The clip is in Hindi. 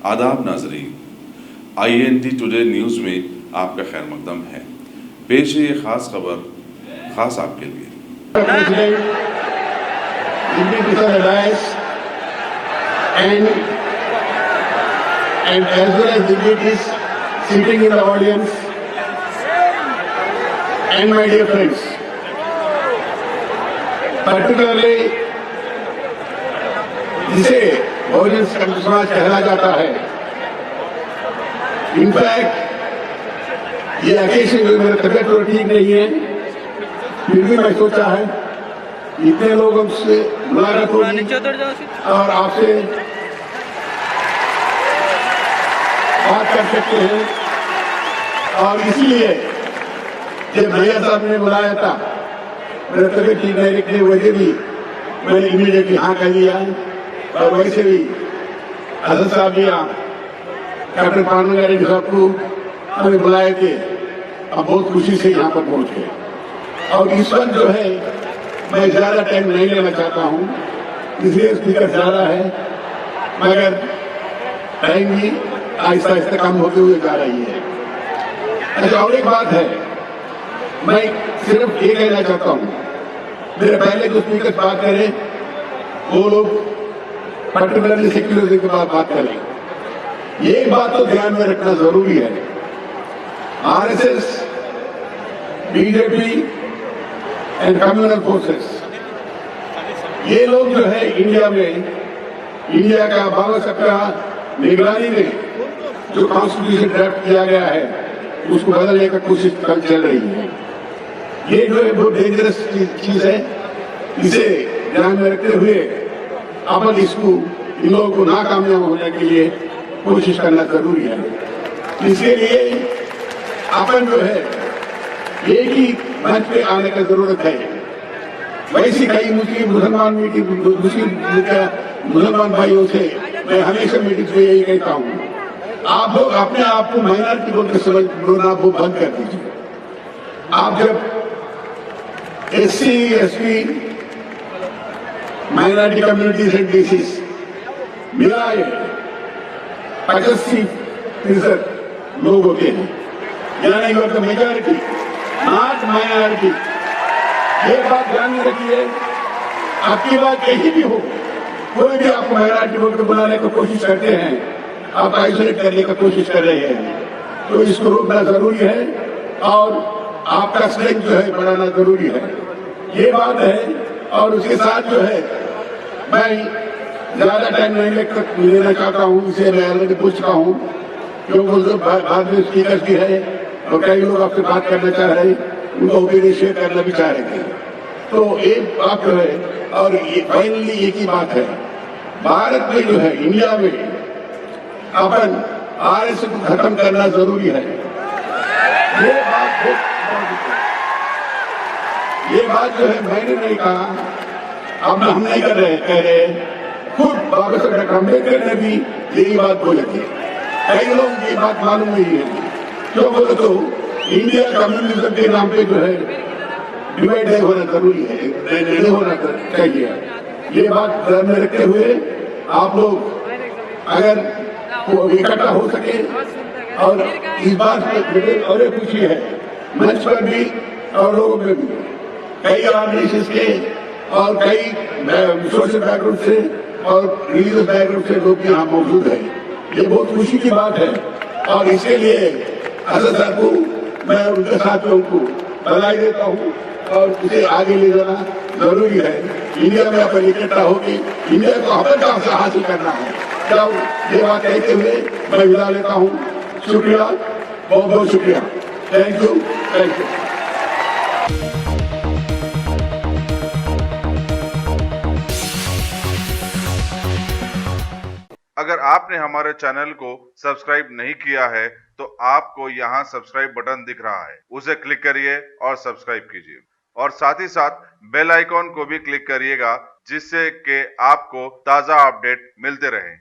आदाब नाजरीन, INT टुडे न्यूज़ में आपका खैर मकदम है। पेश है ये खास खबर खास आपके लिए। and as well as dignitaries sitting in the audience and my dear friends, particularly जिसे बहुजन समाज कहला जाता है। इनफैक्ट ये अकेशन जो मेरा तबियत तो ठीक नहीं है, फिर भी मैं सोचा है इतने लोगों से मुलाकात होगी और आपसे बात कर सकते हैं। और इसलिए जब भैया साहब ने बुलाया था, मेरा तबियत ठीक नहीं रखने वजह भी मैंने इमीडिएटली हाँ कह दिया। और वैसे भी हसन साहब या कैप्टन पार्वती साहब को हमें बुलाए थे, अब बहुत खुशी से यहाँ पर पहुंच गए। और इस वक्त जो है मैं ज्यादा टाइम नहीं लेना चाहता हूँ, इसलिए स्पीकर ज्यादा है, मगर टाइम भी आहिस्ता आहिस्ता कम होते हुए जा रही है। अच्छा, और एक बात है, मैं सिर्फ ये कहना चाहता हूँ, मेरे पहले जो स्पीकर बात करें वो लोग पर्टिकुलरली सेक्युलरिज्म के बाद बात करें। ये बात तो ध्यान में रखना जरूरी है, RSS, BJP and communal forces, ये लोग जो है इंडिया में, इंडिया का बाबा साहब का निगरानी में जो कॉन्स्टिट्यूशन ड्राफ्ट किया गया है उसको बदलने का कोशिश कल चल रही है। ये जो है बहुत डेंजरस चीज है, इसे ध्यान में रखते हुए अपन इसको, इन लोगों को नाकामयाब होने के लिए कोशिश करना जरूरी है। इसके लिए अपन जो है एक ही मंच पे आने की जरूरत है। वैसी कई मुसलमान भाइयों से मैं हमेशा मीटिंग में यही कहता हूँ, आप लोग अपने आप को माइनॉरिटी बोल के समझ बोलना वो बंद कर दीजिए। आप जब SC ST minority communities and डिसीज मिलाए 85% लोग होते हैं, यानी you are the majority not minority. ये बात ध्यान में रखिए, आपकी बात कहीं भी हो, कोई भी आपको माइनॉरिटी बोल के बुलाने की कोशिश करते हैं, आप आइसोलेट करने की कोशिश कर रहे हैं, तो इसको रोकना जरूरी है और आपका स्ट्रेंथ जो है बढ़ाना जरूरी है। ये बात है। और उसके साथ जो है मैं ज्यादा टाइम नहीं लेना चाहता हूँ, इसे मैं ऑलरेडी पूछ चुका हूँ, क्योंकि बाद में स्पीकर भी है और कई लोग आपसे बात करना चाह रहे हैं, उनका ओपिनियन शेयर करना भी चाह रहे थे। तो एक बात जो है, और फाइनली एक ही बात है, भारत में जो है, इंडिया में अपन RSS को खत्म करना जरूरी है। ये बात जो है मैंने नहीं कहा, अब हम नहीं कर रहे, कह रहे खुद बाबा साहब डॉक्टर अम्बेडकर ने भी यही बात बोली थी। कई लोग ये बात मालूम नहीं है, क्यों बोले तो इंडिया कम्युनिज्म के नाम पे जो है डिवाइड नहीं होना जरूरी है, नहीं होना चाहिए। ये बात ध्यान में रखते हुए आप लोग अगर इकट्ठा हो सके, और इस बात में और एक खुशी है, मंच पर भी और लोगों में भी कई ऑर्गेनाइजेशन के और कई सोशल बैकग्राउंड से और रिलीजियस बैकग्राउंड से लोग यहाँ मौजूद है। ये बहुत खुशी की बात है और इसके लिए हसन साहब को, मैं उनके साथियों को बधाई देता हूँ और इसे आगे ले जाना जरूरी है। इंडिया में अपन इकट्ठा होगी, इंडिया को अपन काम से हासिल करना है। जब ये बात कहते हुए मैं विदा लेता हूँ। शुक्रिया, बहुत बहुत शुक्रिया। Thank you, thank you. अगर आपने हमारे चैनल को सब्सक्राइब नहीं किया है तो आपको यहाँ सब्सक्राइब बटन दिख रहा है, उसे क्लिक करिए और सब्सक्राइब कीजिए और साथ ही साथ बेल आइकॉन को भी क्लिक करिएगा, जिससे कि आपको ताज़ा अपडेट मिलते रहें।